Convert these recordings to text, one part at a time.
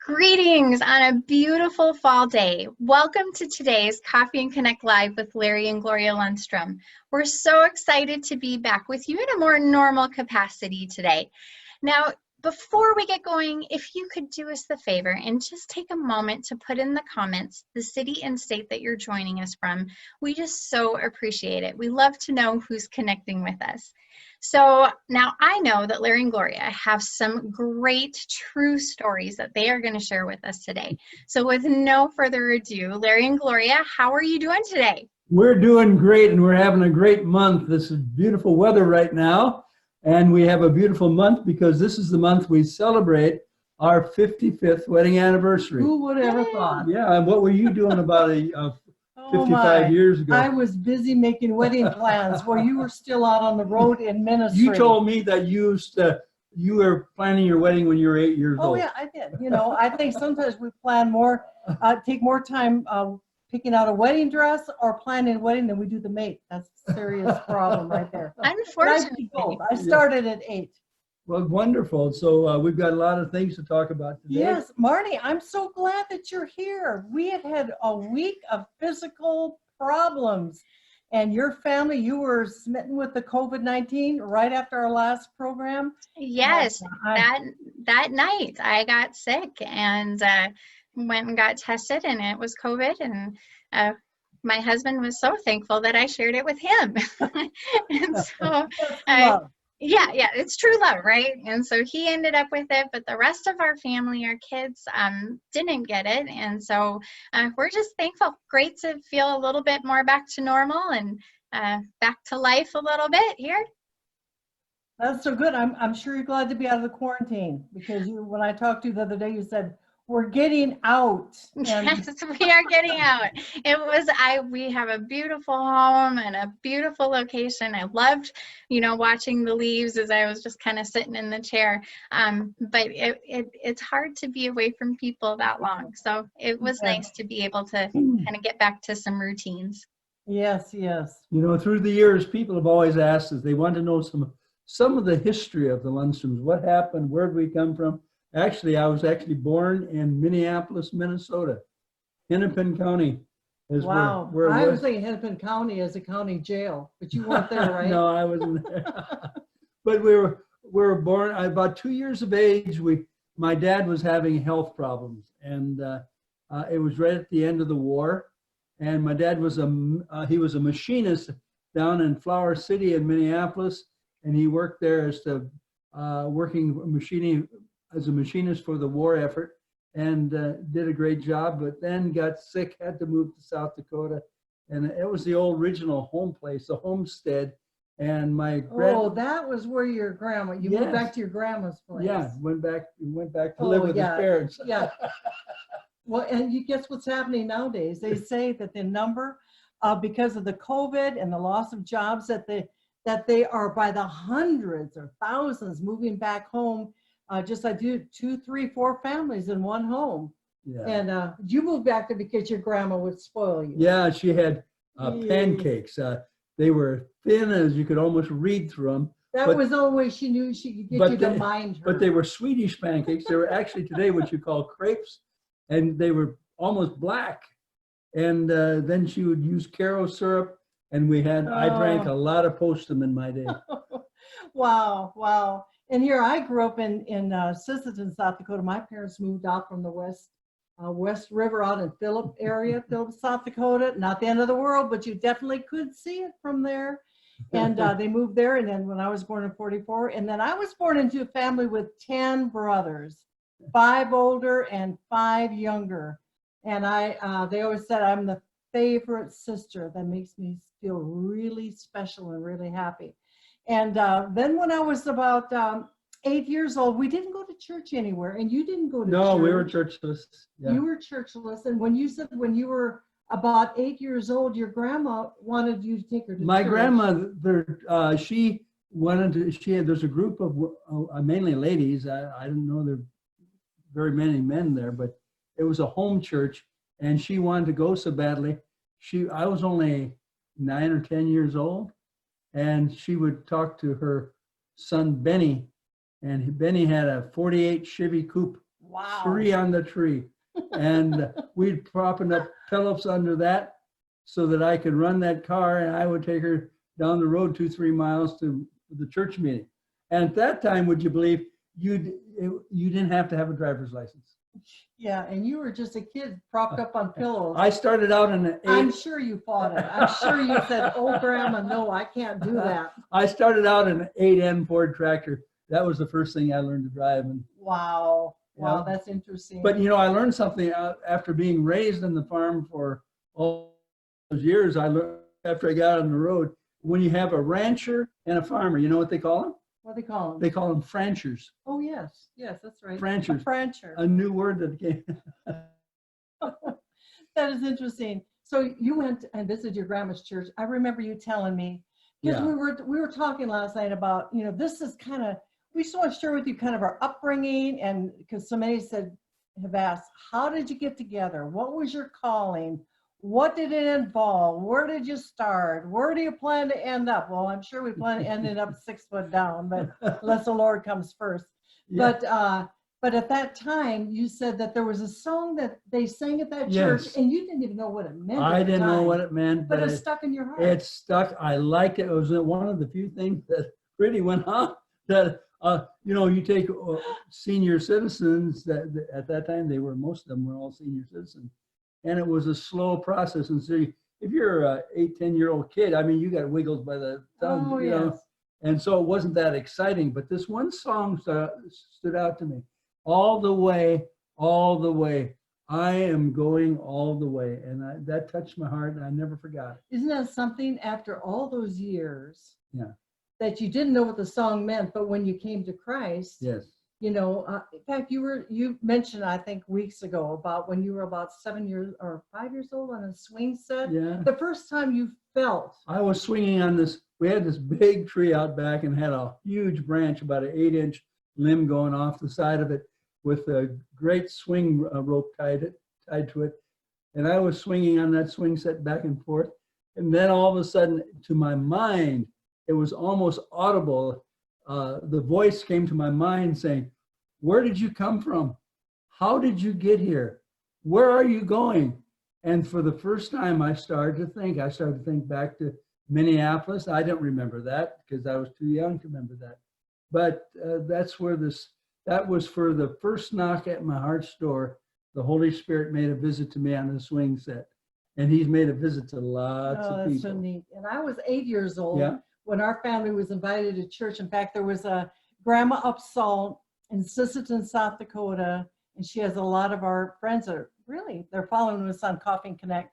Greetings on a beautiful fall day. Welcome to today's Coffee and Connect Live with Larry and Gloria Lundstrom. We're so excited to be back with you in a more normal capacity today. Now, before we get going, if you could do us the favor and just take a moment to put in the comments the city and state that you're joining us from, we just so appreciate it. We love to know who's connecting with us. So now I know that Larry and Gloria have some great true stories that they are going to share with us today. So with no further ado, Larry and Gloria, how are you doing today? We're doing great, and we're having a great month. This is beautiful weather right now, and we have a beautiful month because this is the month we celebrate our 55th wedding anniversary. Who would ever thought? Yeah, and what were you doing about 55 years ago? I was busy making wedding plans while you were still out on the road in ministry. You told me that you were planning your wedding when you were 8 years old. Oh yeah, I did. You know, I think sometimes we plan more, take more time picking out a wedding dress or planning a wedding than we do the mate. That's a serious problem right there. Unfortunately. I started at 8. Well, wonderful. So we've got a lot of things to talk about today. Yes, Marty, I'm so glad that you're here. We had a week of physical problems, and your family, you were smitten with the COVID-19 right after our last program. Yes, that night I got sick and went and got tested, and it was COVID, and my husband was so thankful that I shared it with him. And so yeah, it's true love, right? And so he ended up with it, but the rest of our family, our kids, didn't get it. And so we're just thankful. Great to feel a little bit more back to normal and back to life a little bit here. That's so good. I'm sure you're glad to be out of the quarantine, because when I talked to you the other day, you said, we're getting out. Yes, we are getting out. We have a beautiful home and a beautiful location. I loved, watching the leaves as I was just kind of sitting in the chair. But it's hard to be away from people that long. So it was nice to be able to kind of get back to some routines. Yes. Through the years, people have always asked us, they want to know some of the history of the Lundstroms. What happened? Where did we come from? Actually, I was born in Minneapolis, Minnesota. Hennepin County is where I was thinking Hennepin County as a county jail, but you weren't there, right? No, I wasn't there. But we were born about 2 years of age. My dad was having health problems, and it was right at the end of the war. And my dad was he was a machinist down in Flower City in Minneapolis, and he worked there as as a machinist for the war effort, and did a great job, but then got sick, had to move to South Dakota. And it was the old original home place, the homestead. And that was where your grandma, you moved back to your grandma's place. Yeah, went back to live with his parents. Yeah. Well, and you guess what's happening nowadays? They say that the number, because of the COVID and the loss of jobs, that they are by the hundreds or thousands moving back home. Just I do 2, 3, 4 families in one home. Yeah. And you moved back there because your grandma would spoil you. Yeah, she had pancakes. They were thin as you could almost read through them. That was the only way she knew she could get you to mind her. But they were Swedish pancakes. They were actually today what you call crepes, and they were almost black. And then she would use Caro syrup, and I drank a lot of Postum in my day. Wow. And here I grew up in Sisseton, South Dakota. My parents moved out from the West River out in Phillip area, Phillip, South Dakota. Not the end of the world, but you definitely could see it from there. And they moved there. And then when I was born in 44, and then I was born into a family with 10 brothers, 5 older and 5 younger. And they always said I'm the favorite sister. That makes me feel really special and really happy. And then when I was about 8 years old, we didn't go to church anywhere, and you didn't go to church. No, we were churchless. Yeah. You were churchless, and when you said when you were about 8 years old, your grandma wanted you to take her to church. My grandmother, there's a group of mainly ladies. I don't know there are very many men there, but it was a home church, and she wanted to go so badly. I was only 9 or 10 years old. And she would talk to her son, Benny, and Benny had a 48 Chevy Coupe. Wow. 3 on the tree. And we'd propping up pillows under that so that I could run that car, and I would take her down the road 2-3 miles to the church meeting. And at that time, would you believe, you didn't have to have a driver's license. Yeah, and you were just a kid propped up on pillows. I started out in an I'm sure you fought it. I'm sure you said, "Oh, Grandma, no, I can't do that." I started out in an 8N Ford tractor. That was the first thing I learned to drive. And Wow. Wow, Yeah. that's interesting. but I learned something after being raised on the farm for all those years. I learned after I got on the road, when you have a rancher and a farmer, you know what they call them? What do they call them? They call them franchers. Oh, yes. Yes, that's right. Franchers. A francher. A new word that came. That is interesting. So you went and visited your grandma's church. I remember you telling me, because Yeah. we were talking last night about, this is kind of, we just want to share with you kind of our upbringing, and because so many have asked, how did you get together? What was your calling? What did it involve? Where did you start? Where do you plan to end up? Well, I'm sure we plan to end up 6 foot down, but unless the Lord comes first. Yeah. But at that time, you said that there was a song that they sang at that church, Yes. and you didn't even know what it meant. I at the didn't know time, what it meant, but but it stuck in your heart. it stuck. I liked it. It was one of the few things that really went on. That you take senior citizens that at that time most of them were all senior citizens, and it was a slow process. And so if you're a 8-10-year-old kid, I mean, you got wiggles by the tongue, Oh, yes. and so it wasn't that exciting. But this one song stood out to me. All the way, I am going all the way. And that touched my heart, and I never forgot it. Isn't that something, after all those years? Yeah. That you didn't know what the song meant, but when you came to Christ, Yes. in fact, you mentioned, I think weeks ago, about when you were about 7 years or 5 years old on a swing set. Yeah. The first time you felt. I was swinging on this. We had this big tree out back and had a huge branch, about an 8-inch limb going off the side of it, with a great swing rope tied to it. And I was swinging on that swing set back and forth. And then all of a sudden, to my mind, it was almost audible. The voice came to my mind saying, "Where did you come from? How did you get here? Where are you going?" And for the first time, I started to think back to Minneapolis. I don't remember that because I was too young to remember that. But that was for the first knock at my heart's door. The Holy Spirit made a visit to me on the swing set. And he's made a visit to lots of That's people. so neat. And I was 8 years old. Yeah. When our family was invited to church. In fact, there was a Grandma Upsalt in Sisseton, South Dakota, and she has a lot of our friends they're following us on Coffee and Connect.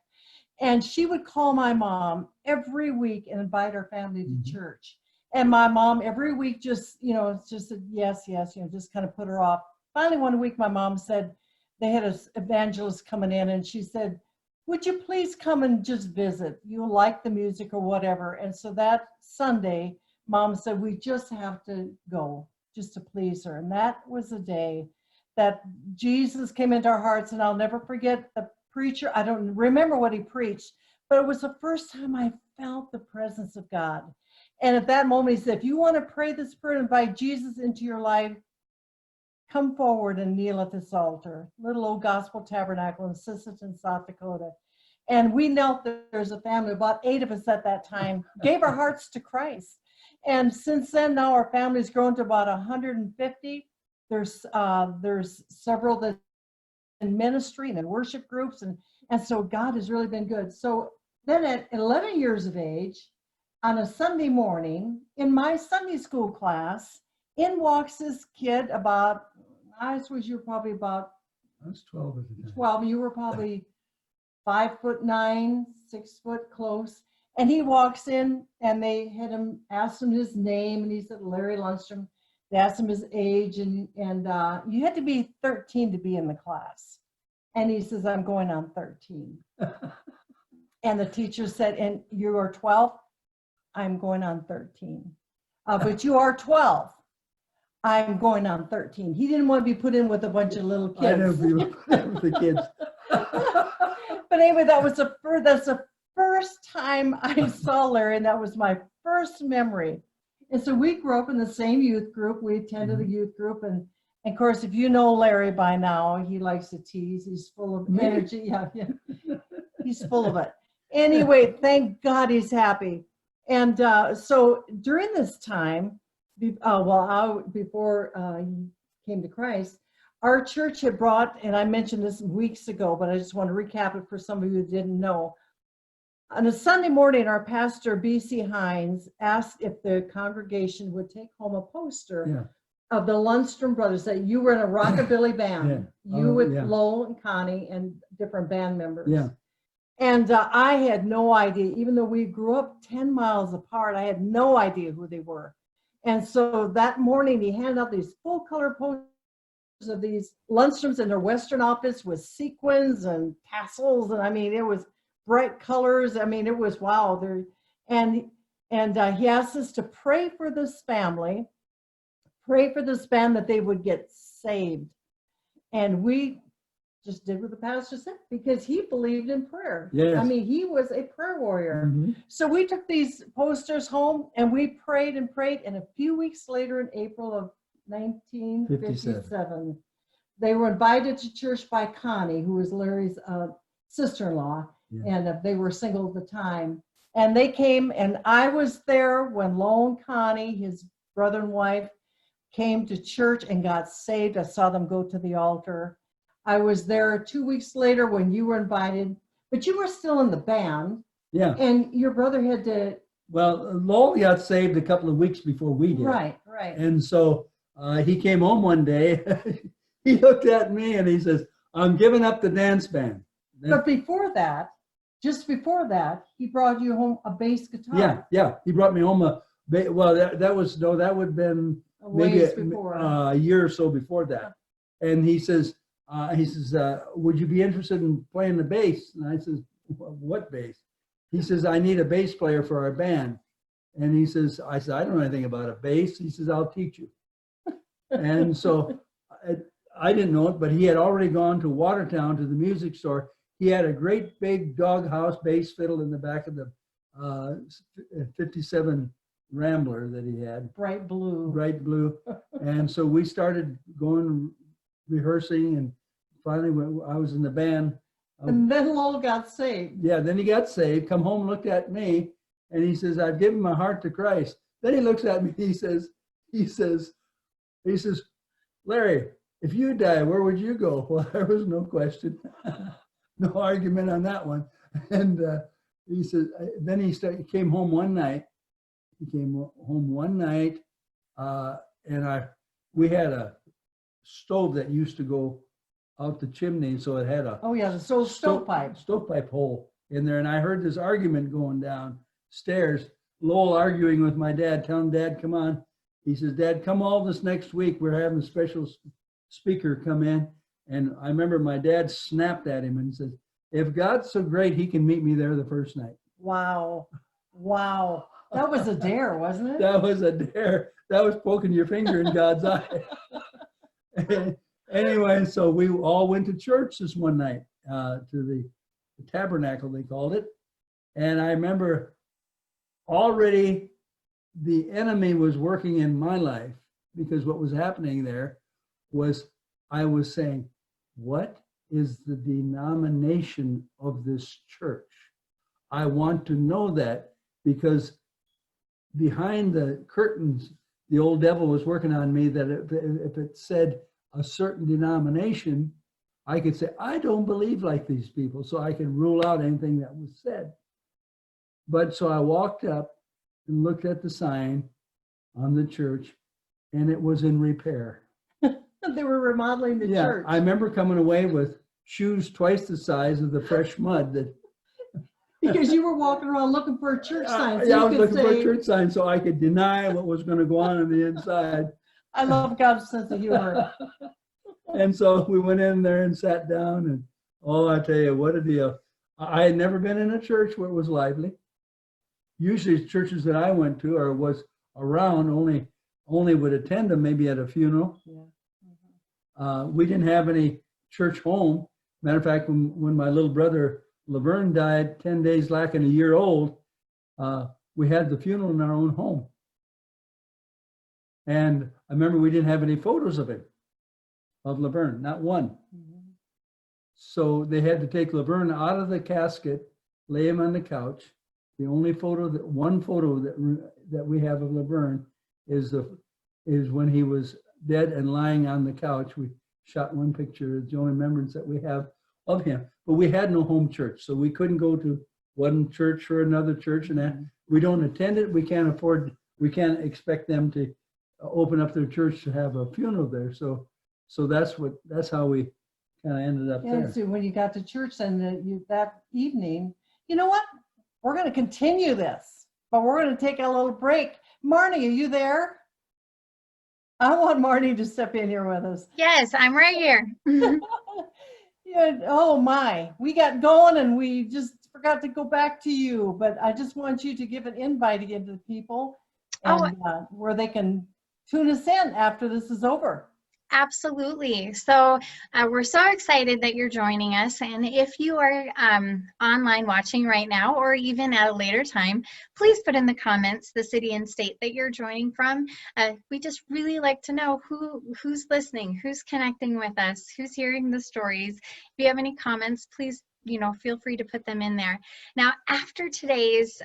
And she would call my mom every week and invite our family to church. And my mom every week just said yes, just kind of put her off. Finally, one week my mom said they had an evangelist coming in, and she said, "Would you please come and just visit? You like the music or whatever." And so that Sunday, Mom said, "We just have to go just to please her." And that was the day that Jesus came into our hearts. And I'll never forget the preacher. I don't remember what he preached, but it was the first time I felt the presence of God. And at that moment, he said, "If you want to pray this prayer, invite Jesus into your life, come forward and kneel at this altar." Little old Gospel Tabernacle in Sisseton, South Dakota. And we knelt there. There's a family, about 8 of us at that time, gave our hearts to Christ. And since then, now our family's grown to about 150. There's several that in ministry and in worship groups. And so God has really been good. So then at 11 years of age, on a Sunday morning, in my Sunday school class, in walks this kid about, I suppose you were probably about I was 12 at the time. 12. You were probably 5'9", 6 foot close. And he walks in, and they had asked him his name, and he said Larry Lundstrom. They asked him his age, and you had to be 13 to be in the class. And he says, "I'm going on 13. And the teacher said, "And you are 12? I'm going on 13. But you are 12. I'm going on 13. He didn't want to be put in with a bunch of little kids. I never with the kids. But anyway, that's the first time I saw Larry, and that was my first memory. And so we grew up in the same youth group. We attended the youth group, and And of course, if you know Larry by now, he likes to tease. He's full of Me? energy. Yeah, yeah. He's full of it. Anyway, thank God he's happy. And so during this time, before he came to Christ, our church had brought, and I mentioned this weeks ago, but I just want to recap it for some of you who didn't know. On a Sunday morning, our pastor, B.C. Hines, asked if the congregation would take home a poster of the Lundstrom brothers, that you were in a rockabilly band, you with Lowell and Connie and different band members. Yeah. And I had no idea, even though we grew up 10 miles apart, I had no idea who they were. And so that morning, he handed out these full color posters of these Lundstroms in their Western office with sequins and tassels. And I mean, it was bright colors. I mean, it was wow. And he asked us to pray for this family, pray for this band that they would get saved. And we just did what the pastor said because he believed in prayer. Yes. I mean, he was a prayer warrior. Mm-hmm. So we took these posters home and we prayed and prayed. And a few weeks later, in April of 1957, they were invited to church by Connie, who was Larry's sister-in-law, and they were single at the time. And they came, and I was there when Lowell and Connie, his brother and wife, came to church and got saved. I saw them go to the altar. I was there 2 weeks later when you were invited, but you were still in the band. Yeah. And your brother had to. Well, Lowell got saved a couple of weeks before we did. Right. And so he came home one day. He looked at me and he says, "I'm giving up the dance band." But before that, just before that, he brought you home a bass guitar. Yeah. He brought me home that would have been maybe a year or so before that. And he says, "Would you be interested in playing the bass?" And I says, "What bass?" He says, "I need a bass player for our band." And he says, I said, "I don't know anything about a bass." He says, "I'll teach you." And so I didn't know it, but he had already gone to Watertown to the music store. He had a great big doghouse bass fiddle in the back of the 57 Rambler that he had. Bright blue. And so we started going rehearsing, and finally when I was in the band. And then Lowell got saved. Yeah, then he got saved, come home, looked at me, and he says, "I've given my heart to Christ." Then he looks at me, he says, "Larry, if you die, where would you go?" Well, there was no question, no argument on that one. And he says, then he came home one night. He came home one night, and we had a stove that used to go out the chimney, so it had a the stovepipe hole in there. And I heard this argument going downstairs. Lowell arguing with my dad, telling Dad, "Come on." He says, "Dad, come all this next week. We're having a special speaker come in." And I remember my dad snapped at him and says, "If God's so great, he can meet me there the first night." Wow. That was a dare, wasn't it? That was a dare. That was poking your finger in God's eye. Anyway, so we all went to church this one night, to the tabernacle, they called it. And I remember already the enemy was working in my life, because what was happening there was I was saying, "What is the denomination of this church? I want to know that," because behind the curtains, the old devil was working on me that if it said a certain denomination, I could say, "I don't believe like these people," so I can rule out anything that was said. But so I walked up and looked at the sign on the church, and it was in repair. They were remodeling the church. I remember coming away with shoes twice the size of the fresh mud that. Because you were walking around looking for a church sign. So I was looking for a church sign so I could deny what was going to go on the inside. I love God's sense of humor. And so we went in there and sat down, and I tell you, what a deal. I had never been in a church where it was lively. Usually churches that I went to or was around only would attend them maybe at a funeral. Yeah. We didn't have any church home. Matter of fact, when my little brother Laverne died 10 days lacking a year old, we had the funeral in our own home. And I remember we didn't have any photos of him. of Laverne, not one. Mhm. So they had to take Laverne out of the casket, lay him on the couch. The only one photo that we have of Laverne is when he was dead and lying on the couch. We shot one picture. It's the only remembrance that we have of him. But we had no home church, so we couldn't go to one church or another church, and that we don't attend it. We can't expect them to open up their church to have a funeral there. So that's how we kind of ended up Yeah, there. so when you got to church and that evening, you know what? We're going to continue this, but we're going to take a little break. Marnie, are you there? I want Marnie to step in here with us. Yes, I'm right here. Yeah, oh my, we got going and we just forgot to go back to you, but I just want you to give an invite again to the people and where they can tune us in after this is over. Absolutely. So we're so excited that you're joining us. And if you are online watching right now, or even at a later time, please put in the comments the city and state that you're joining from. We just really like to know who's listening, who's connecting with us, who's hearing the stories. If you have any comments, please feel free to put them in there. Now, after today's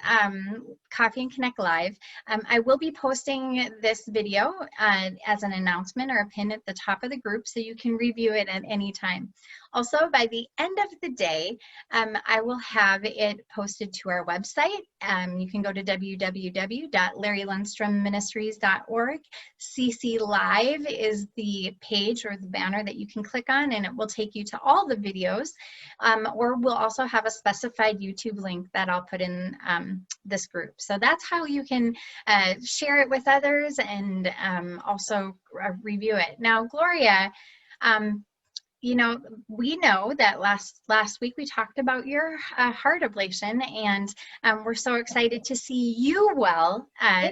Coffee and Connect Live, I will be posting this video as an announcement or a pin at the top of the group so you can review it at any time. Also, by the end of the day, I will have it posted to our website. You can go to www.larrylundstromministries.org. CC Live is the page or the banner that you can click on, and it will take you to all the videos. Or we'll also have a specified YouTube link that I'll put in this group. So that's how you can share it with others and also review it. Now, Gloria, we know that last week we talked about your heart ablation, and we're so excited to see you well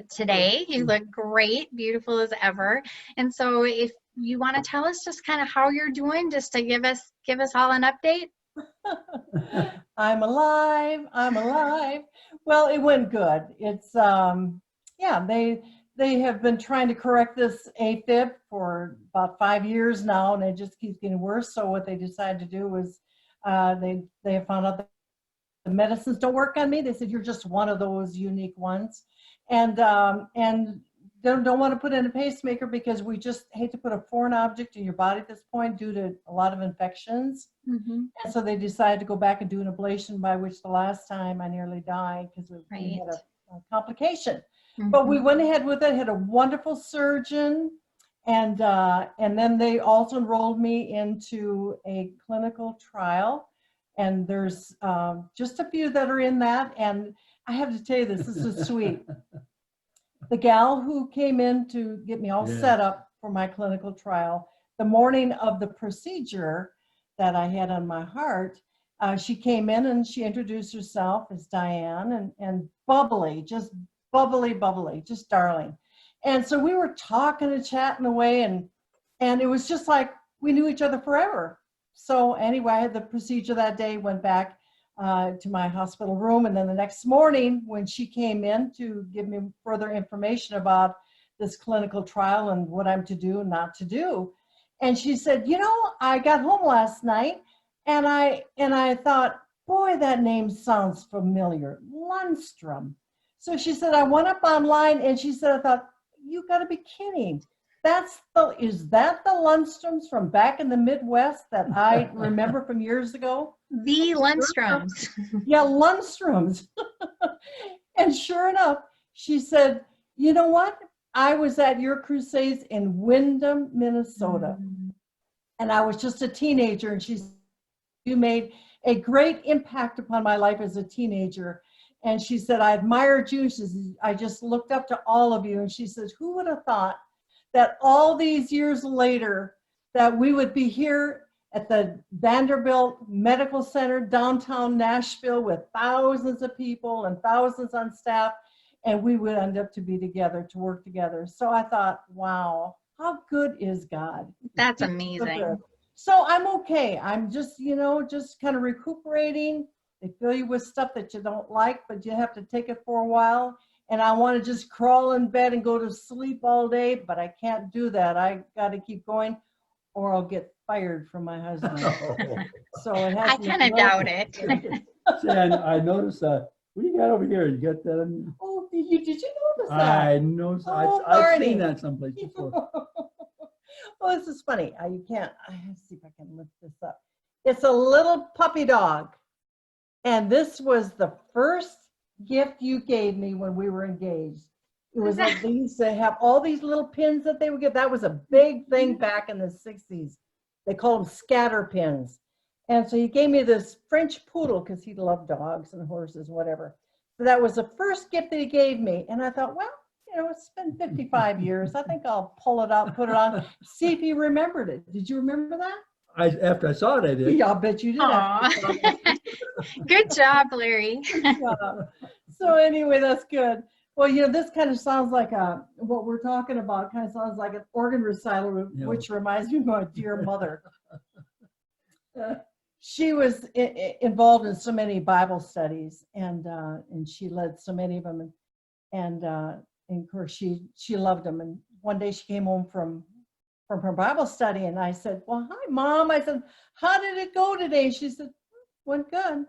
today. You look great, beautiful as ever. And so if you want to tell us just kind of how you're doing, just to give us all an update. I'm alive. Well, it went good. It's they have been trying to correct this AFib for about 5 years now, and it just keeps getting worse. So what they decided to do was they have found out that the medicines don't work on me. They said, you're just one of those unique ones, and don't want to put in a pacemaker because we just hate to put a foreign object in your body at this point due to a lot of infections. Mm-hmm. And so they decided to go back and do an ablation, by which the last time I nearly died because we had a complication. Mm-hmm. But we went ahead with it, had a wonderful surgeon, and then they also enrolled me into a clinical trial. And there's just a few that are in that. And I have to tell you this is sweet. The gal who came in to get me all set up for my clinical trial, the morning of the procedure that I had on my heart, she came in and she introduced herself as Diane, and bubbly, just darling. And so we were talking and chatting away, and it was just like we knew each other forever. So anyway, I had the procedure that day, went back to my hospital room, and then the next morning when she came in to give me further information about this clinical trial and what I'm to do and not to do, and she said, I got home last night and I thought, boy, that name sounds familiar, Lundstrom. So she said, I went up online, and she said, I thought, you got to be kidding. Is that the Lundstroms from back in the Midwest that I remember from years ago? The Lundstroms. Yeah, Lundstroms. And sure enough, she said, you know what? I was at your crusades in Windham, Minnesota. And I was just a teenager. And she said, you made a great impact upon my life as a teenager. And she said, I admired you. She said, I just looked up to all of you. And she says, who would have thought that all these years later that we would be here at the Vanderbilt Medical Center, downtown Nashville, with thousands of people and thousands on staff, and we would end up to be together, to work together. So I thought, wow, how good is God? That's amazing. So I'm okay. I'm just, just kind of recuperating. They fill you with stuff that you don't like, but you have to take it for a while. And I want to just crawl in bed and go to sleep all day, but I can't do that. I got to keep going. or I'll get fired from my husband. Oh. So it has I to be kind of doubt it. See, I noticed, what do you got over here? You got that? Oh, did you notice that? I noticed, Oh, I've Marty. seen that someplace before. Well, this is funny. You can't. Let's see if I can lift this up. It's a little puppy dog, and this was the first gift you gave me when we were engaged. It was like they used to have all these little pins that they would get. That was a big thing back in the 60s. They called them scatter pins. And so he gave me this French poodle because he loved dogs and horses, whatever. So that was the first gift that he gave me. And I thought, well, it's been 55 years. I think I'll pull it out, put it on, see if he remembered it. Did you remember that? After I saw it, I did. Yeah, I'll bet you did. Aw. Good job, Larry. So anyway, that's good. Well, this kind of sounds like what we're talking about kind of sounds like an organ recital, Yeah. which reminds me of my dear mother. She was involved in so many Bible studies, and she led so many of them, and of course she loved them. And one day she came home from her Bible study, and I said, "Well, hi, Mom." I said, "How did it go today?" She said, "Went good."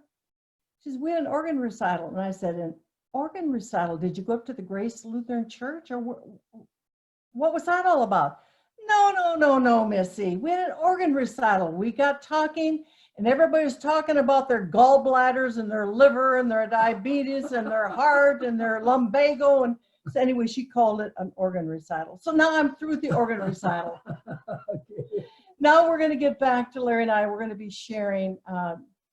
She said, "We had an organ recital," and I said, "An organ recital? Did you go up to the Grace Lutheran Church, or what was that all about?" No, Missy. We had an organ recital. We got talking, and everybody was talking about their gallbladders and their liver and their diabetes and their heart and their lumbago. And so anyway, she called it an organ recital. So now I'm through with the organ recital. Okay. Now we're going to get back to Larry and I. We're going to be sharing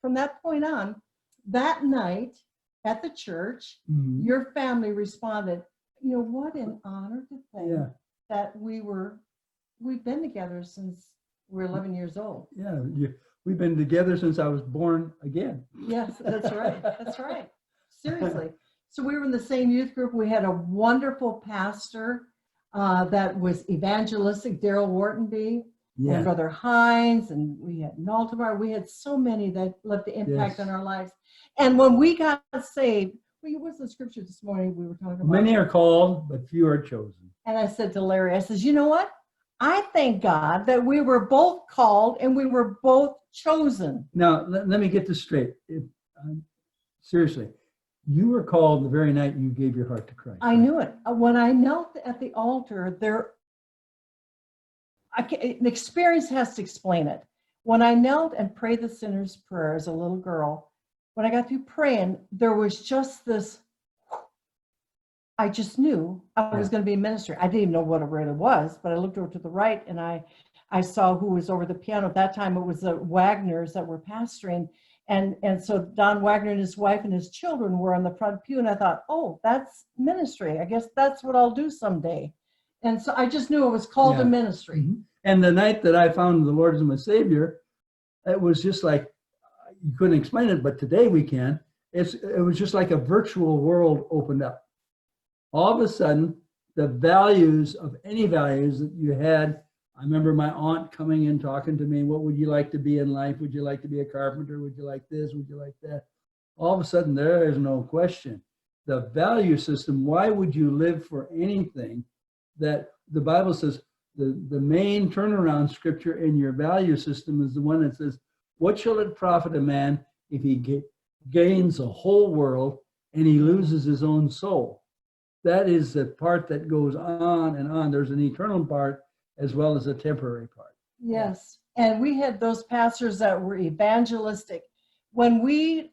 from that point on. That night at the church, Mhm. your family responded, what an honor to think Yeah. that we've been together since we're 11 years old. Yeah. We've been together since I was born again. Yes, that's right. That's right. Seriously. So we were in the same youth group. We had a wonderful pastor that was evangelistic, Daryl Whartonby, and Yeah. Brother Hines, and we had Naltamar. We had so many that left the impact Yes. on our lives. And when we got saved, what's the scripture this morning we were talking about? Many are called, but few are chosen. And I said to Larry, I says, you know what? I thank God that we were both called and we were both chosen. Now, let me get this straight. Seriously, you were called the very night you gave your heart to Christ. I knew it. When I knelt at the altar, an experience has to explain it. When I knelt and prayed the sinner's prayer as a little girl, when I got through praying, there was just this, I just knew I was going to be in ministry. I didn't even know what it really was, but I looked over to the right and I saw who was over the piano. At that time, it was the Wagners that were pastoring. And so Don Wagner and his wife and his children were on the front pew. And I thought, oh, that's ministry. I guess that's what I'll do someday. And so I just knew it was called to ministry. Mm-hmm. And the night that I found the Lord as my Savior, it was just like, you couldn't explain it, but today we can. It was just like a virtual world opened up. All of a sudden, the values of any values that you had, I remember my aunt coming in talking to me, what would you like to be in life? Would you like to be a carpenter? Would you like this? Would you like that? All of a sudden, there is no question. The value system, why would you live for anything that the Bible says, the main turnaround scripture in your value system is the one that says, what shall it profit a man if he gains the whole world and he loses his own soul? That is the part that goes on and on. There's an eternal part as well as a temporary part. Yes. And we had those pastors that were evangelistic. When we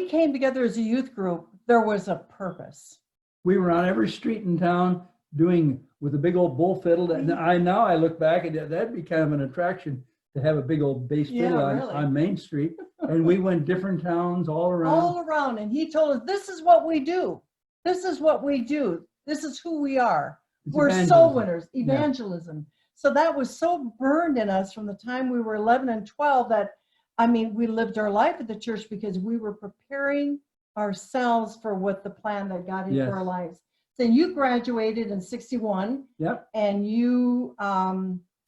came together as a youth group, there was a purpose. We were on every street in town doing with a big old bull fiddle. And now I look back and that'd be kind of an attraction to have a big old bass fiddle on Main Street. And we went different towns all around. All around. And he told us, this is what we do. This is what we do. This is who we are. We're soul winners, evangelism. Yeah. So that was so burned in us from the time we were 11 and 12 that, we lived our life at the church because we were preparing ourselves for what the plan that God had for our lives. So you graduated in 61. Yep. And you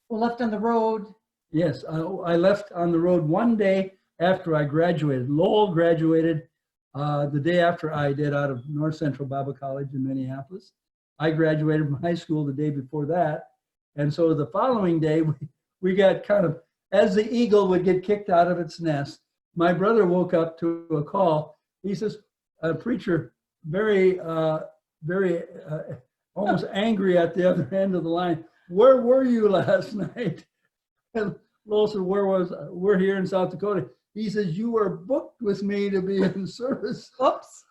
left on the road. Yes, I left on the road one day after I graduated. Lowell graduated the day after I did out of North Central Bible College in Minneapolis. I graduated from high school the day before that. And so the following day, we got kind of, as the eagle would get kicked out of its nest, my brother woke up to a call. He says, a preacher, very almost angry at the other end of the line, "Where were you last night?" And Lowell said, we're here in South Dakota. He says, "You were booked with me to be in service." Oops.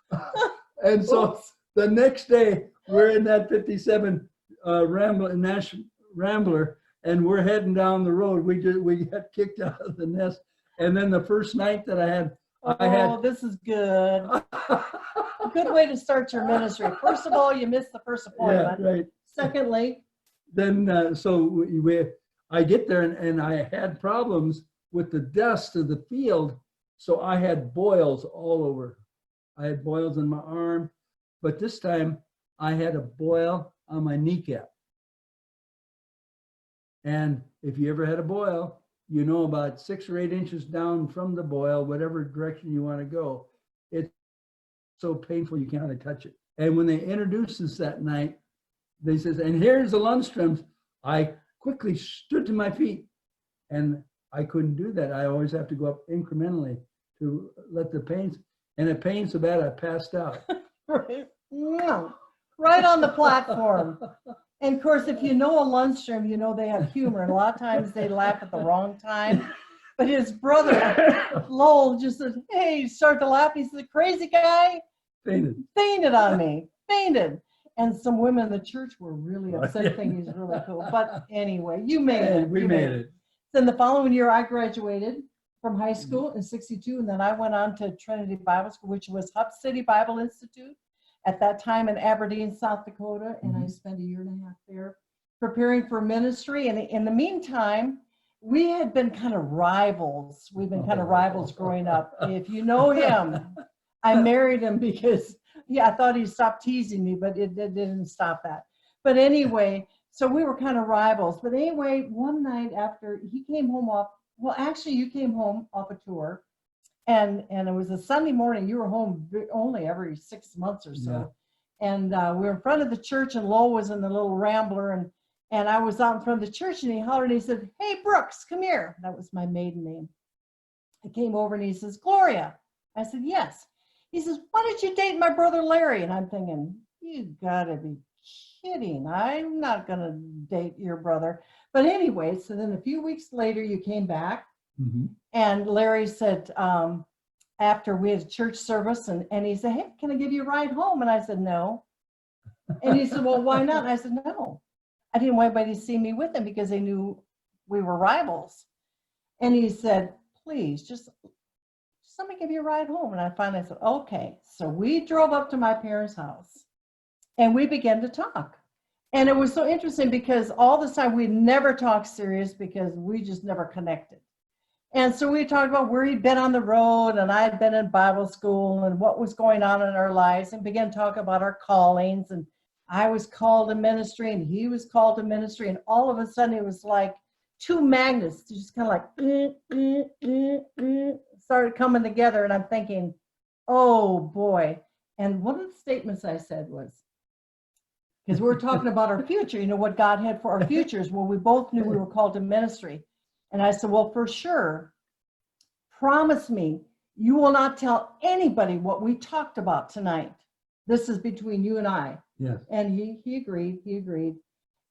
And so Oops. the next day, we're in that 57 Rambler, and we're heading down the road. We got kicked out of the nest. And then the first night that I had, This is good. A good way to start your ministry. First of all, you missed the first appointment. yeah, right. Secondly, Then I get there and I had problems with the dust of the field, so I had boils all over. I had boils in my arm, but this time I had a boil on my kneecap. And if you ever had a boil, you know about 6 or 8 inches down from the boil, whatever direction you want to go, it's so painful you can't hardly touch it. And when they introduced us that night, they says, "And here's the Lundstroms." I quickly stood to my feet, and I couldn't do that. I always have to go up incrementally to let the pain, and it pained so bad I passed out. Right on the platform. And of course, if you know a Lundstrom, you know they have humor. And a lot of times they laugh at the wrong time. But his brother, Lowell, just said, "Hey," he started to laugh. He said, "The crazy guy fainted on me, fainted." And some women in the church were really upset, thinking he's really cool. But anyway, you made it. We made it. Then the following year, I graduated from high school in '62. And then I went on to Trinity Bible School, which was Hub City Bible Institute at that time in Aberdeen, South Dakota. And I spent a year and a half there preparing for ministry. And in the meantime, we had been kind of rivals. We've been kind of rivals growing up. If you know him, I married him because, I thought he stopped teasing me, but it didn't stop that. But anyway, so we were kind of rivals. But anyway, one night after he came home you came home off a tour. And it was a Sunday morning. You were home only every 6 months or so. Yeah. And we were in front of the church, and Lowell was in the little Rambler, and I was out in front of the church, and he hollered, and he said, "Hey, Brooks, come here." That was my maiden name. I came over, and he says, "Gloria." I said, "Yes." He says, "Why did you date my brother Larry?" And I'm thinking, you gotta be kidding. I'm not gonna date your brother. But anyway, so then a few weeks later, you came back. And Larry said, after we had a church service, and he said, "Hey, can I give you a ride home?" And I said, "No." And he said, "Well, why not?" And I said, "No. I didn't want anybody to see me with him because they knew we were rivals." And he said, "Please, just let me give you a ride home." And I finally said, "Okay." So we drove up to my parents' house, and we began to talk. And it was so interesting because all this time we never talked serious because we just never connected. And so we talked about where he'd been on the road, and I had been in Bible school, and what was going on in our lives, and began to talk about our callings. And I was called to ministry, and he was called to ministry. And all of a sudden, it was like 2 magnets just kind of like started coming together. And I'm thinking, oh boy. And one of the statements I said was, because we were talking about our future, what God had for our futures. Well, we both knew we were called to ministry. And I said, "Well, for sure, promise me you will not tell anybody what we talked about tonight. This is between you and I." Yes. And he agreed. He agreed.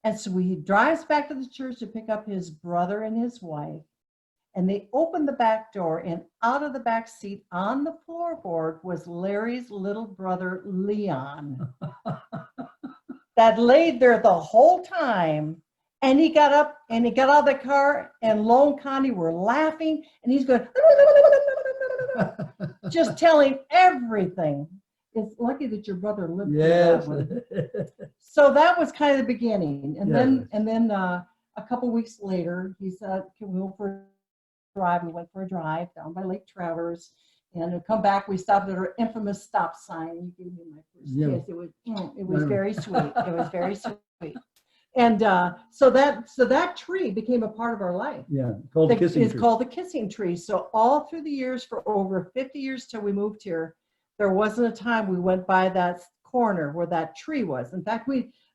And so he drives back to the church to pick up his brother and his wife. And they opened the back door, and out of the back seat on the floorboard was Larry's little brother, Leon, that laid there the whole time. And he got up and he got out of the car, and Lowell and Connie were laughing, and he's going, just telling everything. It's lucky that your brother lived through that one. So that was kind of the beginning. And then a couple weeks later, he said, "Can we go for a drive?" We went for a drive down by Lake Traverse. And to come back, we stopped at our infamous stop sign. You gave me my first kiss. It was very sweet. It was very sweet. And so that tree became a part of our life. Yeah, called the kissing tree. It's called the kissing tree. So all through the years, for over 50 years till we moved here, there wasn't a time we went by that corner where that tree was. In fact,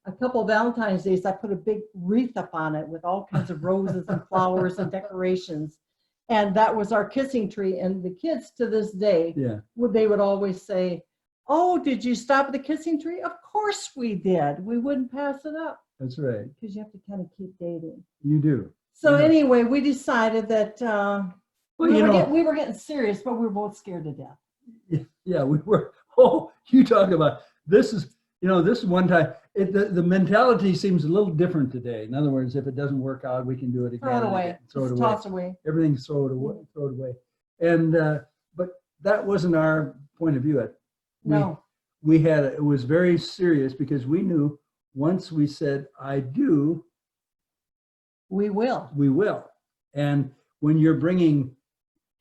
a couple of Valentine's Days, I put a big wreath up on it with all kinds of roses and flowers and decorations. And that was our kissing tree. And the kids to this day, they would always say, oh, did you stop at the kissing tree? Of course we did. We wouldn't pass it up. That's right. Because you have to kind of keep dating. You do. So anyway, we decided that we were getting serious, but we were both scared to death. Yeah, we were. Oh, you talk about this is, this is one time. The mentality seems a little different today. In other words, if it doesn't work out, we can do it again. Throw it away. Throw it away. Toss away. Everything's throw it away. And but that wasn't our point of view. No. It was very serious because we knew once we said I do, we will. We will. And when you're bringing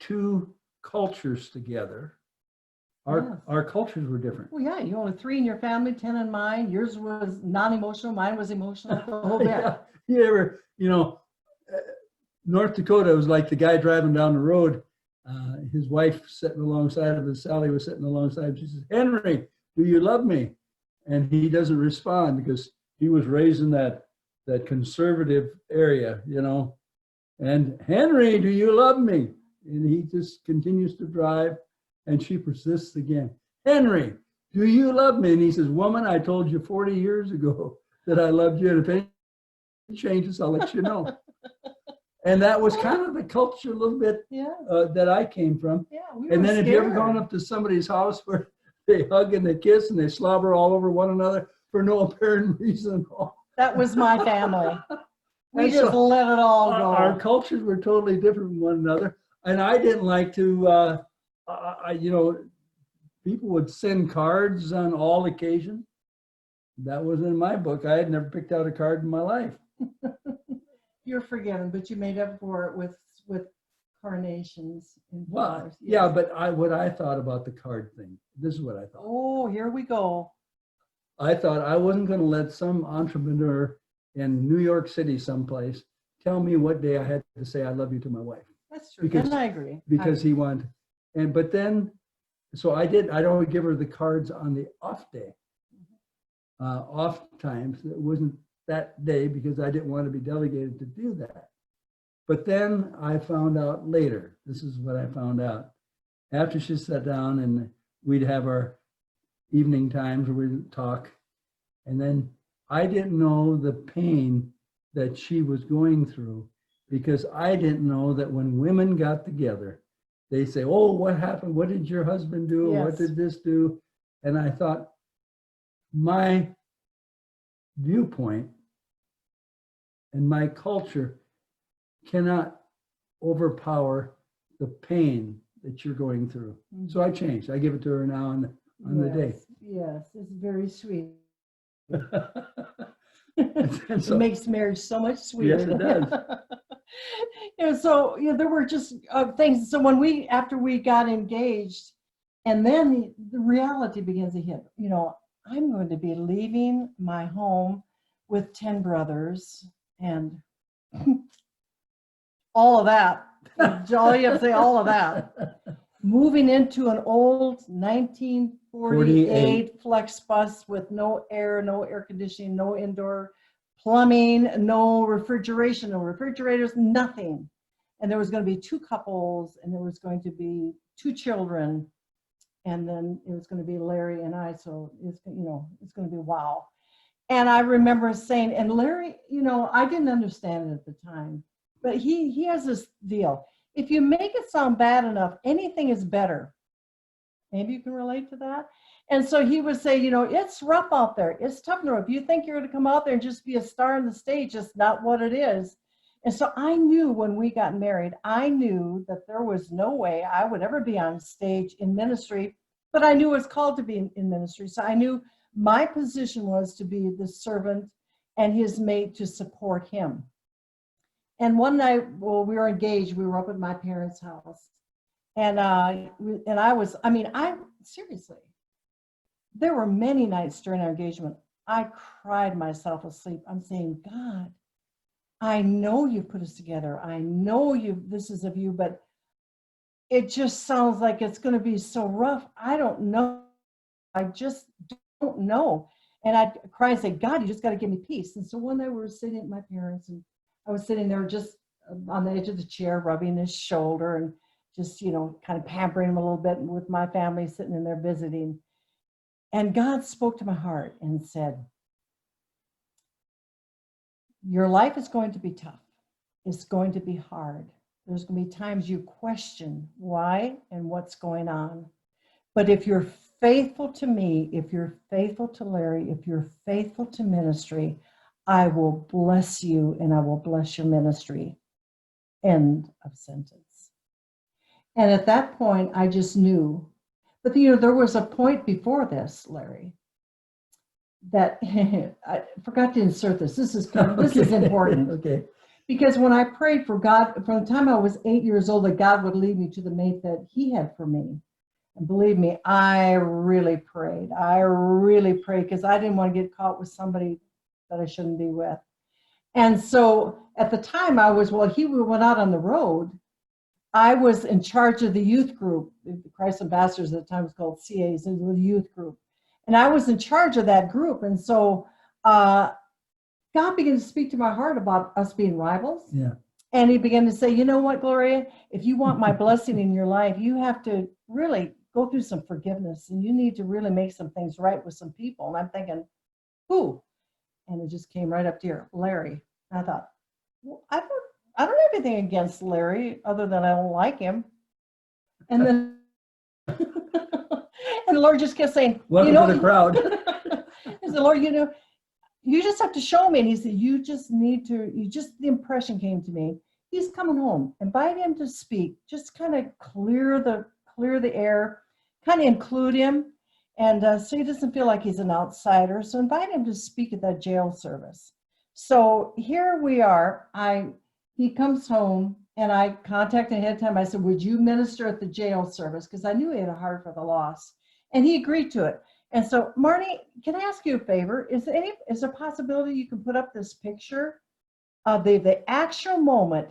two cultures together, our cultures were different. Well, yeah, you only 3 in your family, 10 in mine. Yours was non-emotional, mine was emotional. The whole bit. Yeah. You ever, North Dakota was like the guy driving down the road. His wife sitting alongside of him. Sally was sitting alongside. She says, "Henry, do you love me?" And he doesn't respond because he was raised in that conservative area, And Henry, do you love me? And he just continues to drive. And she persists again. Henry, do you love me? And he says, woman, I told you 40 years ago that I loved you. And if anything changes, I'll let you know. And that was kind of the culture a little bit that I came from. Yeah, we and were then scared. Have you ever gone up to somebody's house where they hug and they kiss and they slobber all over one another for no apparent reason at all? That was my family. We And just so let it all go. Our cultures were totally different from one another. And I didn't like to... people would send cards on all occasions. That wasn't in my book. I had never picked out a card in my life. You're forgiven, but you made up for it with carnations and flowers. Well, yeah, but what I thought about the card thing. This is what I thought. Oh, here we go. I thought I wasn't going to let some entrepreneur in New York City someplace tell me what day I had to say I love you to my wife. That's true. And I agree. Because he wanted. But then, so I'd only give her the cards on the off day. Off times, it wasn't that day because I didn't want to be delegated to do that. But then I found out later, this is what I found out. After she sat down and we'd have our evening times where we'd talk. And then I didn't know the pain that she was going through because I didn't know that when women got together, they say, oh, what happened? What did your husband do? Yes. What did this do? And I thought, my viewpoint and my culture cannot overpower the pain that you're going through. Mm-hmm. So I changed. I give it to her now on the day. Yes, it's very sweet. And so, it makes marriage so much sweeter. Yes, it does. So there were just things. So after we got engaged, and then the reality begins to hit. I'm going to be leaving my home with 10 brothers and all of that. All you have to say, all of that. Moving into an old 1948 flex bus with no air conditioning, no indoor plumbing, no refrigeration, no refrigerators, nothing. And there was going to be 2 couples, and there was going to be 2 children, and then it was going to be Larry and I. So it's going to be wow. And I remember saying, and Larry, I didn't understand it at the time, but he has this deal. If you make it sound bad enough, anything is better. Maybe you can relate to that. And so he would say, it's rough out there. It's tough in the road. If you think you're going to come out there and just be a star on the stage, it's not what it is. And so I knew when we got married, I knew that there was no way I would ever be on stage in ministry, but I knew it was called to be in ministry. So I knew my position was to be the servant and his mate to support him. And one night, we were engaged. We were up at my parents' house. And seriously, there were many nights during our engagement, I cried myself asleep. I'm saying, God, I know you put us together. I know this is of you, but it just sounds like it's going to be so rough. I don't know. I just don't know. And I'd cry and say, God, you just got to give me peace. And so one day we were sitting at my parents, and I was sitting there just on the edge of the chair, rubbing his shoulder and just, kind of pampering him a little bit with my family sitting in there visiting. And God spoke to my heart and said, your life is going to be tough. It's going to be hard. There's going to be times you question why and what's going on. But if you're faithful to me, if you're faithful to Larry, if you're faithful to ministry, I will bless you and I will bless your ministry. End of sentence. And at that point, I just knew. But there was a point before this, Larry, that I forgot to insert this. This is important. Okay. Because when I prayed for God, from the time I was 8 years old, that God would lead me to the mate that he had for me. And believe me, I really prayed. Because I didn't want to get caught with somebody that I shouldn't be with. And so at the time he went out on the road. I was in charge of the youth group. The Christ Ambassadors at the time was called CAs, it was the youth group. And I was in charge of that group. And so God began to speak to my heart about us being rivals. Yeah. And he began to say, you know what, Gloria, if you want my blessing in your life, you have to really go through some forgiveness, and you need to really make some things right with some people. And I'm thinking, who? And it just came right up to here, Larry. And I thought, well, I don't have anything against Larry other than I don't like him. And then and the Lord just kept saying, welcome to the crowd. I said, Lord, you just have to show me. And he said, the impression came to me. He's coming home. Invite him to speak. Just kind of clear the air, kind of include him. And so he doesn't feel like he's an outsider. So invite him to speak at that jail service. So here we are. He comes home, and I contacted ahead of time. I said, would you minister at the jail service? Because I knew he had a heart for the lost. And he agreed to it. And so, Marnie, can I ask you a favor? Is there a possibility you can put up this picture of the actual moment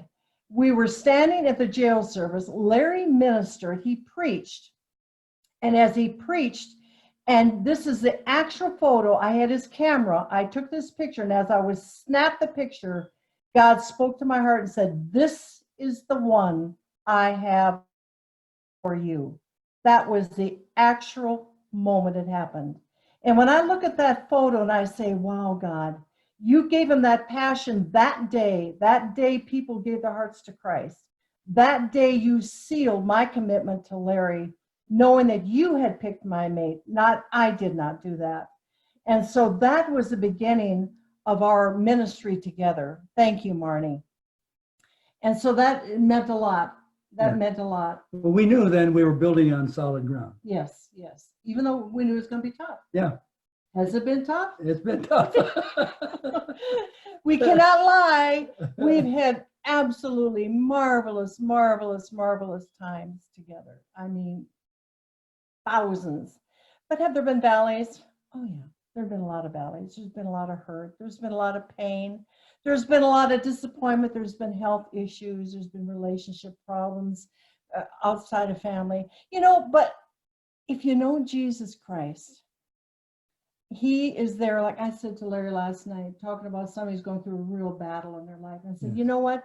we were standing at the jail service? Larry ministered, he preached. And as he preached, and this is the actual photo, I had his camera, I took this picture, and as I was snapped the picture, God spoke to my heart and said, this is the one I have for you. That was the actual moment it happened. And when I look at that photo and I say, wow, God, you gave him that passion that day people gave their hearts to Christ. That day you sealed my commitment to Larry, knowing that you had picked my mate, I did not do that. And so that was the beginning of our ministry together. Thank you, Marnie. And so that meant a lot. Meant a lot. Well, we knew then we were building on solid ground. Yes. Even though we knew it was going to be tough. Yeah. Has it been tough? It's been tough. We cannot lie. We've had absolutely marvelous times together. I mean, thousands. But have there been valleys? Oh, yeah. There have been a lot of valleys. There's been a lot of hurt. There's been a lot of pain. There's been a lot of disappointment. There's been health issues. There's been relationship problems outside of family. But if you know Jesus Christ, he is there. Like I said to Larry last night, talking about somebody who's going through a real battle in their life. And I said, You know what?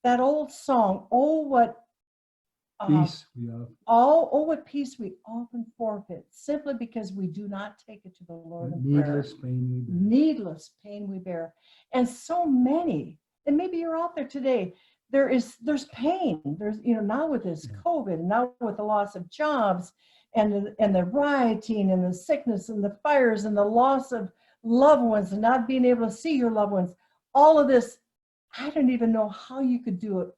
That old song, what peace we often. What peace we often forfeit, simply because we do not take it to the Lord in prayer. Needless pain we bear. And so many, and maybe you're out there today, there's pain. There's, now with this COVID, now with the loss of jobs, and the rioting and the sickness and the fires and the loss of loved ones and not being able to see your loved ones, all of this, I don't even know how you could do it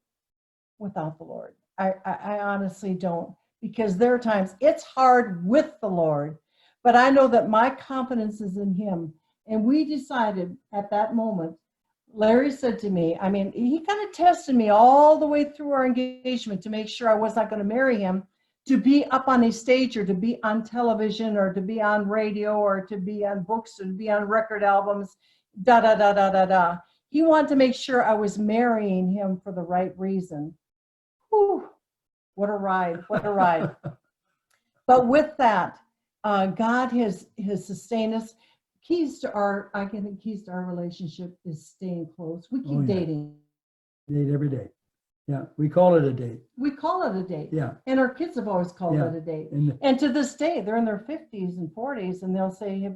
without the Lord. I honestly don't, because there are times it's hard with the Lord, but I know that my confidence is in him. And we decided at that moment, Larry said to me, he kind of tested me all the way through our engagement to make sure I was not going to marry him to be up on a stage or to be on television or to be on radio or to be on books or to be on record albums, He wanted to make sure I was marrying him for the right reason. Whew, what a ride. But with that, God has sustained us. I can think keys to our relationship is staying close. We keep Oh, yeah. dating. Date every day. Yeah, we call it a date. We call it a date. Yeah. And our kids have always called Yeah. it a date. And And to this day, they're in their 50s and 40s, and they'll say,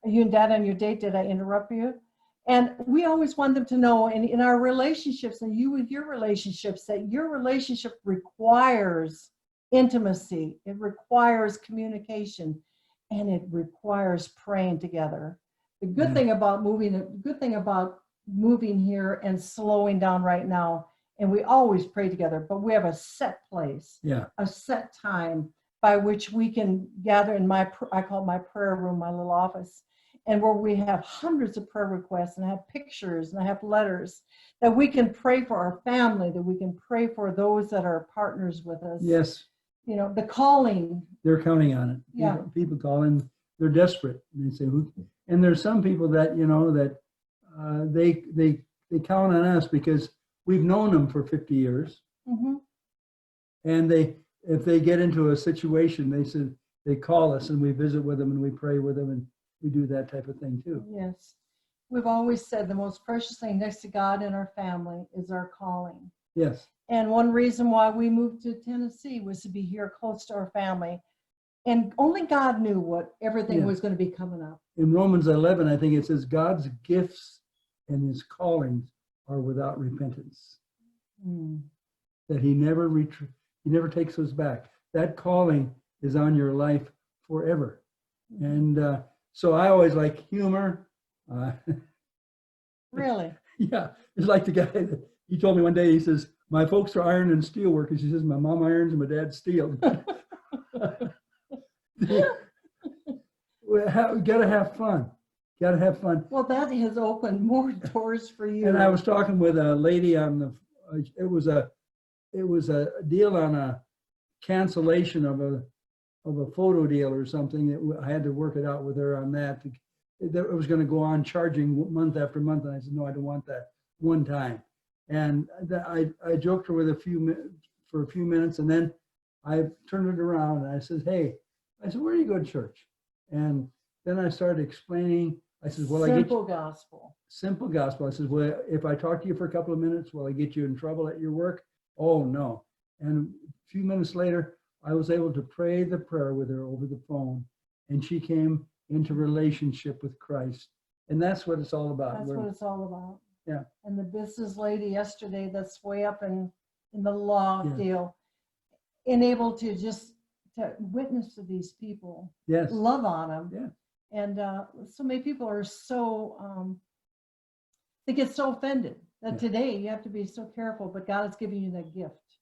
"Are you and Dad on your date? Did I interrupt you?" And we always want them to know, and in our relationships, and you with your relationships, that your relationship requires intimacy. It requires communication, and it requires praying together. The good thing about moving here and slowing down right now, and we always pray together, but we have a set place, yeah, a set time by which we can gather in I call it my prayer room, my little office, and where we have hundreds of prayer requests, and I have pictures, and I have letters that we can pray for our family, that we can pray for those that are partners with us. yes, You know, the calling. they're counting on it. Yeah. People call in, they're desperate. And they say, "Who?" And there's some people that, that they count on us because we've known them for 50 years. Mm-hmm. And if they get into a situation, they call us and we visit with them and we pray with them, and we do that type of thing too. Yes. We've always said the most precious thing next to God and our family is our calling. Yes. And one reason why we moved to Tennessee was to be here close to our family. And only God knew what everything was going to be coming up. In Romans 11, I think it says, God's gifts and his callings are without repentance. That he never takes us back. That calling is on your life forever. And so I always like humor. Really? Yeah, it's like the guy that he told me one day, he says, "My folks are iron and steel workers." He says, "My mom irons and my dad steel." We gotta have fun. Gotta have fun. Well, that has opened more doors for you. And I was talking with a lady on it was a deal on a cancellation of a photo deal or something. I had to work it out with her on that. It was going to go on charging month after month, and I said, "No, I don't want that one time." And I joked her for a few minutes, and then I turned it around and I said, "Hey," I said, "where do you go to church?" And then I started explaining. I said, "Well, simple gospel." Simple gospel. I said, "Well, if I talk to you for a couple of minutes, will I get you in trouble at your work?" "Oh, no." And a few minutes later, I was able to pray the prayer with her over the phone, and she came into relationship with Christ. And that's what it's all about. That's what it's all about. Yeah. And the business lady yesterday that's way up in the law deal, enabled to just to witness to these people, Yes. love on them. Yeah. And so many people are they get so offended that today you have to be so careful, but God has given you that gift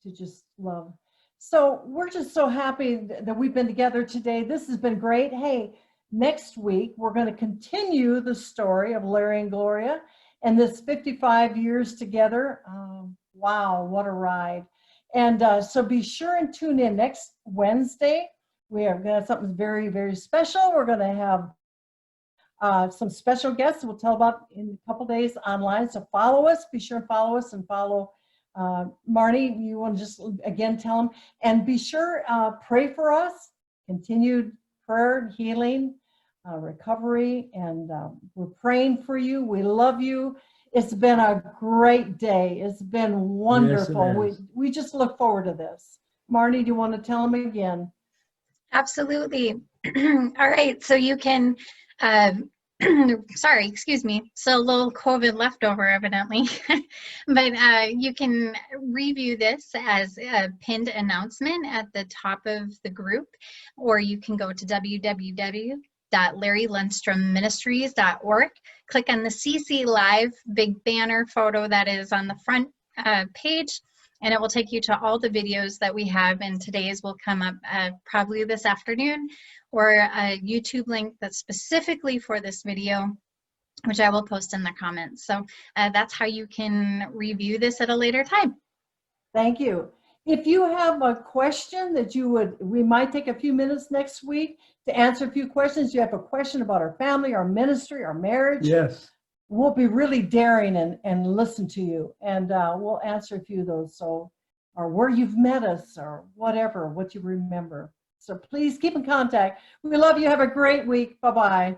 to just love. So we're just so happy that we've been together today. This has been great. Hey, next week, we're going to continue the story of Larry and Gloria and this 55 years together. Wow, what a ride. And so be sure and tune in next Wednesday. We are going to have something very, very special. We're going to have some special guests we'll tell about in a couple days online. So follow us. Be sure and follow us and follow Marnie. You want to just again tell them, and be sure pray for us. Continued prayer, healing, recovery, and we're praying for you. We love you. It's been a great day. It's been wonderful. Yes, we just look forward to this. Marnie, do you want to tell them again? Absolutely. All right, so you can, sorry, excuse me, so a little COVID leftover evidently, but you can review this as a pinned announcement at the top of the group, or you can go to www.larrylundstromministries.org, click on the CC Live big banner photo that is on the front page, and it will take you to all the videos that we have, and today's will come up probably this afternoon, or a YouTube link that's specifically for this video, which I will post in the comments. So that's how you can review this at a later time. Thank you. If you have a question that we might take a few minutes next week to answer a few questions. You have a question about our family, our ministry, our marriage. Yes. We'll be really daring and listen to you, and we'll answer a few of those. So, or where you've met us, or whatever, what you remember. So please keep in contact. We love you. Have a great week. Bye-bye.